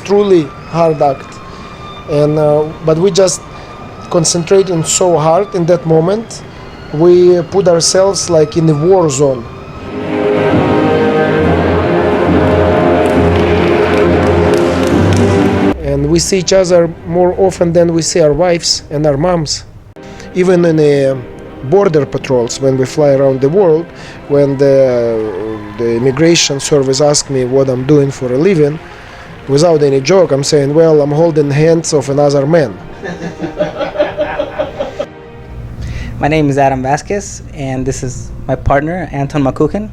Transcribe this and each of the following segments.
truly hard act, and but we just concentrating so hard in that moment. We put ourselves like in the war zone. And we see each other more often than we see our wives and our moms. Even in the border patrols, when we fly around the world, when the immigration service asks me what I'm doing for a living, without any joke, I'm saying, well, I'm holding hands of another man. My name is Vazquez, and this is my partner, Anton Makukhin.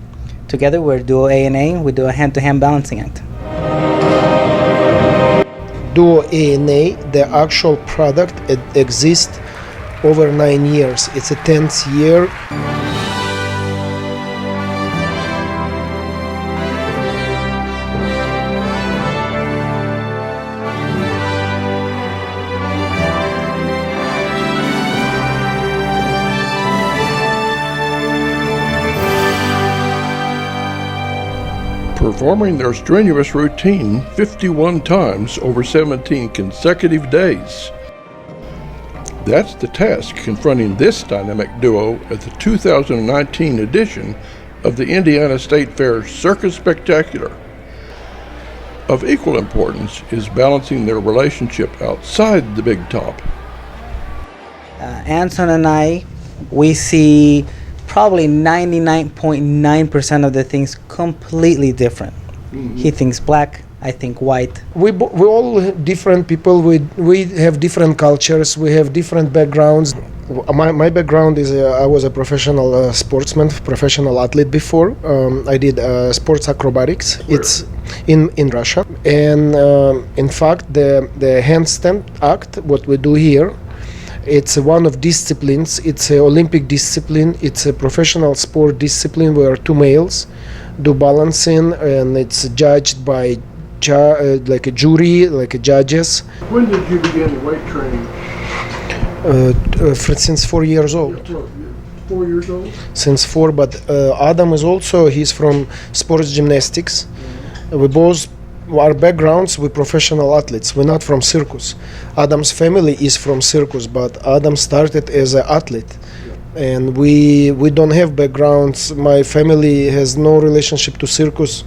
Together, we're Duo A&A. We do a hand-to-hand balancing act. Duo A&A, the actual product, it exists over 9 years. It's a 10th year. Performing their strenuous routine 51 times over 17 consecutive days. That's the task confronting this dynamic duo at the 2019 edition of the Indiana State Fair Circus Spectacular. Of equal importance is balancing their relationship outside the big top. Anton and I, we see probably 99.9% of the things completely different. Mm-hmm. He thinks black, I think white. We all different people. We have different cultures. We have different backgrounds. My background is I was a professional sportsman, professional athlete before. I did sports acrobatics. Where? It's in Russia. And in fact, the handstand act, what we do here, it's one of disciplines. It's an Olympic discipline. It's a professional sport discipline where two males do balancing, and it's judged by like a jury, like a judges. When did you begin weight training? Since 4 years old. 4 years old? Since 4, but Adam is also, he's from sports gymnastics. Mm-hmm. We both, our backgrounds, we're professional athletes. We're not from Circus. Adam's family is from Circus, but Adam started as an athlete. And we don't have backgrounds. My family has no relationship to Circus.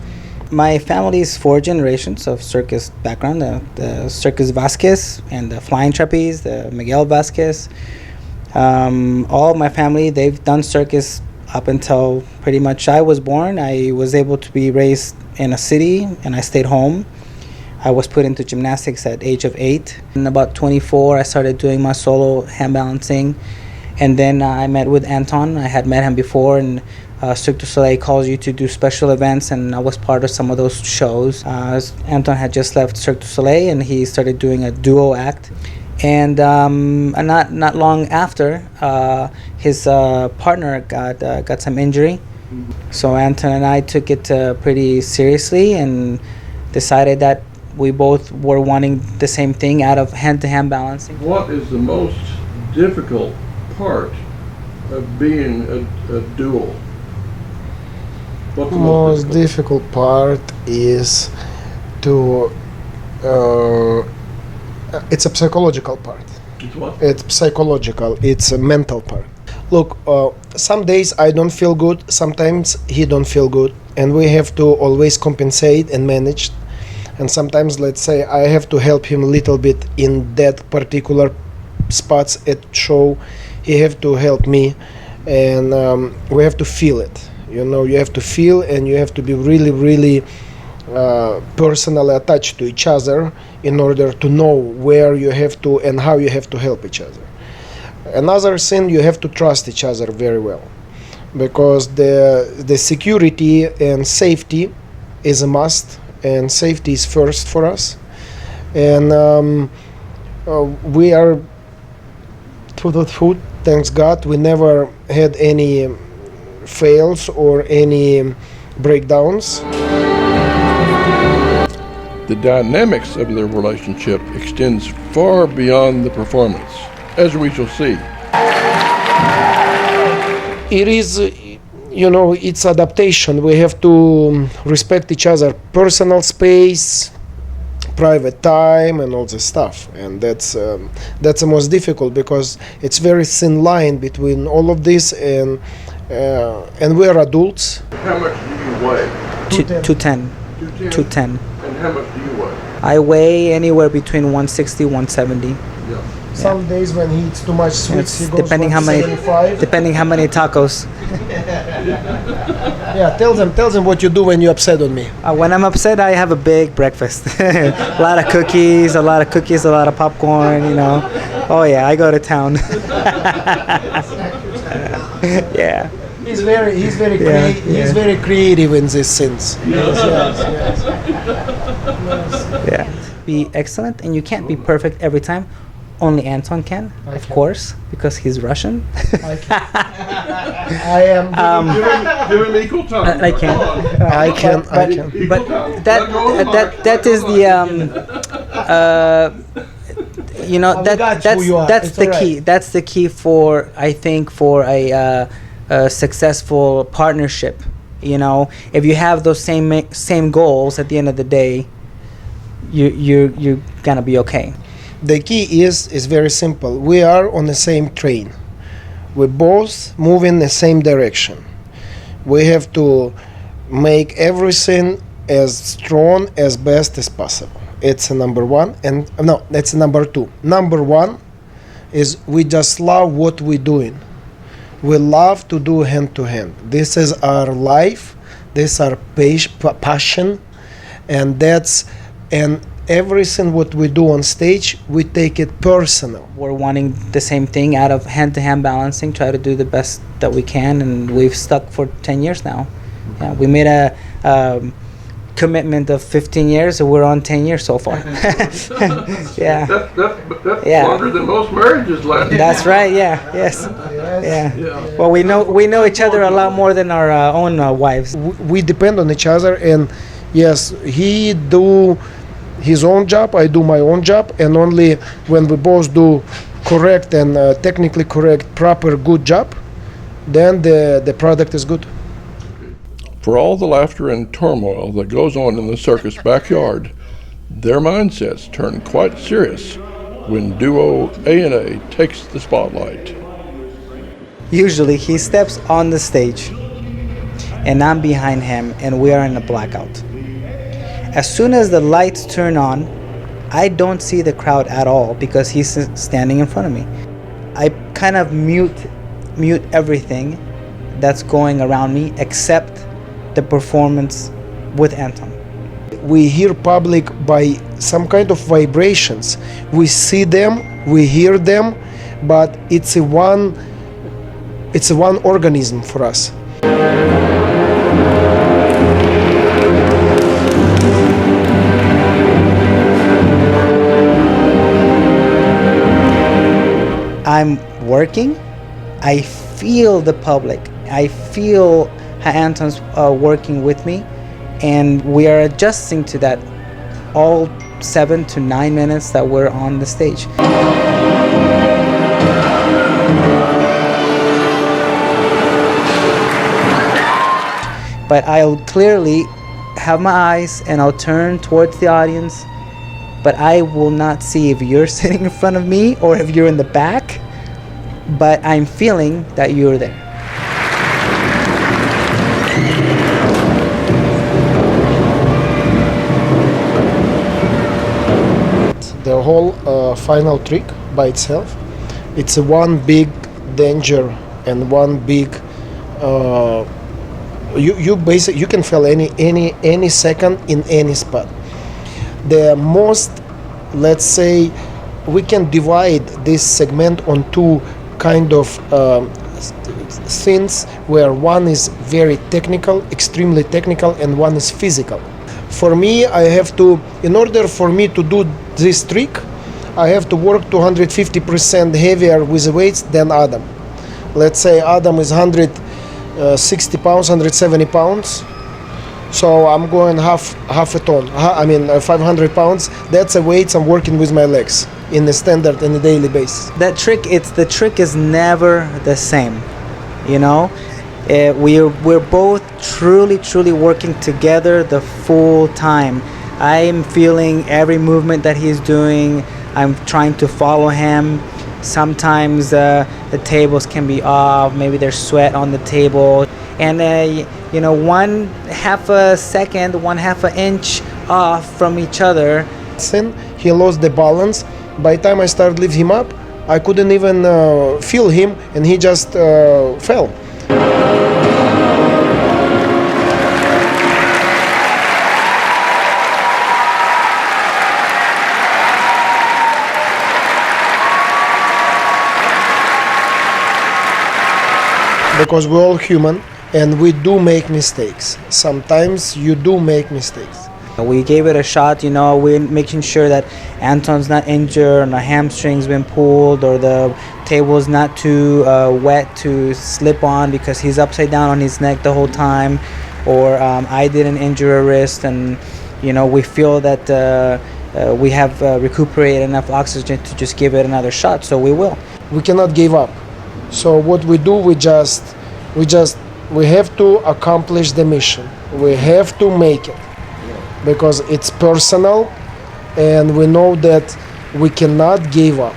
My family is 4 generations of circus background. The Circus Vazquez and the flying trapeze, the Miguel Vazquez. All of my family, they've done circus up until pretty much I was born. I was able to be raised in a city, and I stayed home. I was put into gymnastics at age of 8. In about 24, I started doing my solo hand balancing. And then I met with Anton. I had met him before, and Cirque du Soleil calls you to do special events, and I was part of some of those shows. Anton had just left Cirque du Soleil, and he started doing a duo act. And not long after, his partner got some injury. So Anton and I took it pretty seriously and decided that we both were wanting the same thing out of hand-to-hand balancing. What is the most difficult part of being a duo? What's the most difficult part is to it's a psychological part. It's what? It's psychological. It's a mental part. Look, some days I don't feel good. Sometimes he don't feel good, and we have to always compensate and manage. And sometimes, let's say, I have to help him a little bit in that particular spots at show. He have to help me, and we have to feel it. You know, you have to feel, and you have to be really, really personally attached to each other in order to know where you have to and how you have to help each other. Another thing, you have to trust each other very well, because the security and safety is a must, and safety is first for us. And we are, to the food, thanks God, we never had any fails or any breakdowns. The dynamics of their relationship extends far beyond the performance, as we shall see. It is, you know, it's adaptation. We have to respect each other, personal space, private time and all this stuff, and that's the most difficult, because it's very thin line between all of this, and we are adults. How much do you weigh? 210. 210. And how much do you weigh? I weigh anywhere between 160, 170. Yeah. Some days when he eats too much sweets, he goes Depending how many 175. tacos. Yeah, tell them what you do when you're upset on me. When I'm upset, I have a big breakfast. A lot of cookies, a lot of popcorn, you know. Oh yeah, I go to town. Yeah. He's very creative in these scenes. Yes. Yeah. Be excellent, and you can't be perfect every time. Only Anton can, of course, because he's Russian. I am. Give him equal time. I can. I can. But that is the you know, We got who you are. that's It's the all key. right. That's the key for, I think, for a successful partnership. You know, if you have those same goals at the end of the day, you're gonna be okay. The key is very simple. We are on the same train. We both move in the same direction. We have to make everything as strong as best as possible. It's a number one, and no, that's number two. Number one is we just love what we're doing. We love to do hand to hand. This is our life. This is our passion, and everything what we do on stage, we take it personal. We're wanting the same thing out of hand-to-hand balancing, try to do the best that we can, and we've stuck for 10 years now. Yeah, we made a commitment of 15 years, and we're on 10 years so far. Yeah. That's Yeah. longer than most marriages last. That's right, yeah, yes. Yeah. Well, we know each other a lot more than our own wives. We depend on each other, and yes, he do his own job, I do my own job, and only when we both do correct and technically correct, proper, good job, then the product is good. For all the laughter and turmoil that goes on in the circus backyard, their mindsets turn quite serious when Duo A&A takes the spotlight. Usually he steps on the stage and I'm behind him and we are in a blackout. As soon as the lights turn on, I don't see the crowd at all because he's standing in front of me. I kind of mute everything that's going around me except the performance with Anton. We hear public by some kind of vibrations. We see them, we hear them, but it's a one organism for us. I'm working, I feel the public, I feel how Anton's working with me, and we are adjusting to that all 7 to 9 minutes that we're on the stage. But I'll clearly have my eyes and I'll turn towards the audience, but I will not see if you're sitting in front of me or if you're in the back, but I'm feeling that you're there. The whole final trick by itself, it's a one big danger and one big you basically you can feel any second in any spot. The most, let's say, we can divide this segment on two kind of things, where one is very technical, extremely technical, and one is physical. For me, I have to, in order for me to do this trick, I have to work 250% heavier with the weights than Adam. Let's say Adam is 160 pounds, 170 pounds. So I'm going half a ton. 500 pounds. That's the weights I'm working with my legs in the standard and the daily basis. The trick is never the same, you know. We're both truly working together the full time. I'm feeling every movement that he's doing. I'm trying to follow him. Sometimes the tables can be off. Maybe there's sweat on the table. And, one half a second, one half an inch off from each other. He lost the balance. By the time I started lift him up, I couldn't even feel him, and he just fell. Because we're all human and we do make mistakes. Sometimes you do make mistakes. We gave it a shot, we're making sure that Anton's not injured, and the hamstring's been pulled, or the table's not too wet to slip on because he's upside down on his neck the whole time, or I didn't injure a wrist, and we feel that we have recuperated enough oxygen to just give it another shot, so we will. We cannot give up. So what we do, we have to accomplish the mission. We have to make it. Because it's personal, and we know that we cannot give up.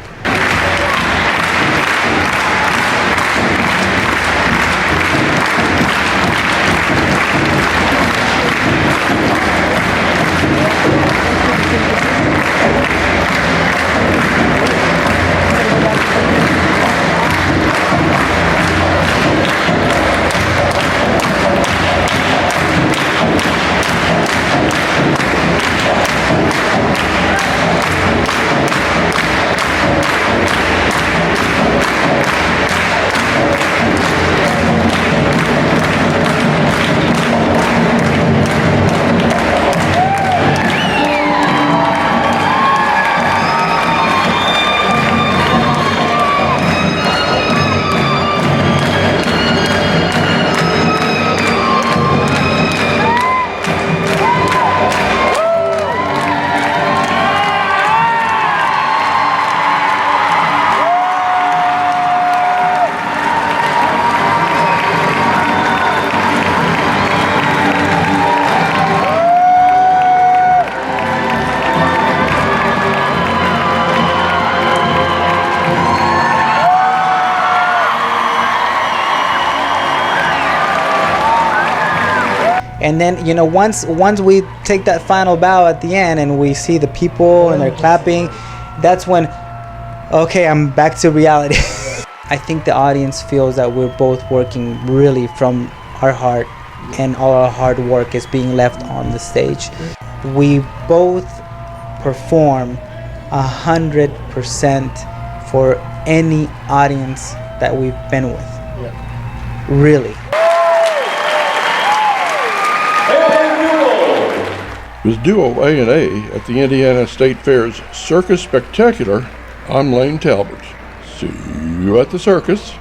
And then, once we take that final bow at the end and we see the people and they're clapping, that's when, okay, I'm back to reality. I think the audience feels that we're both working really from our heart, and all our hard work is being left on the stage. We both perform 100% for any audience that we've been with. Yeah. Really. With Duo A&A at the Indiana State Fair's Circus Spectacular, I'm Lane Talbert. See you at the circus.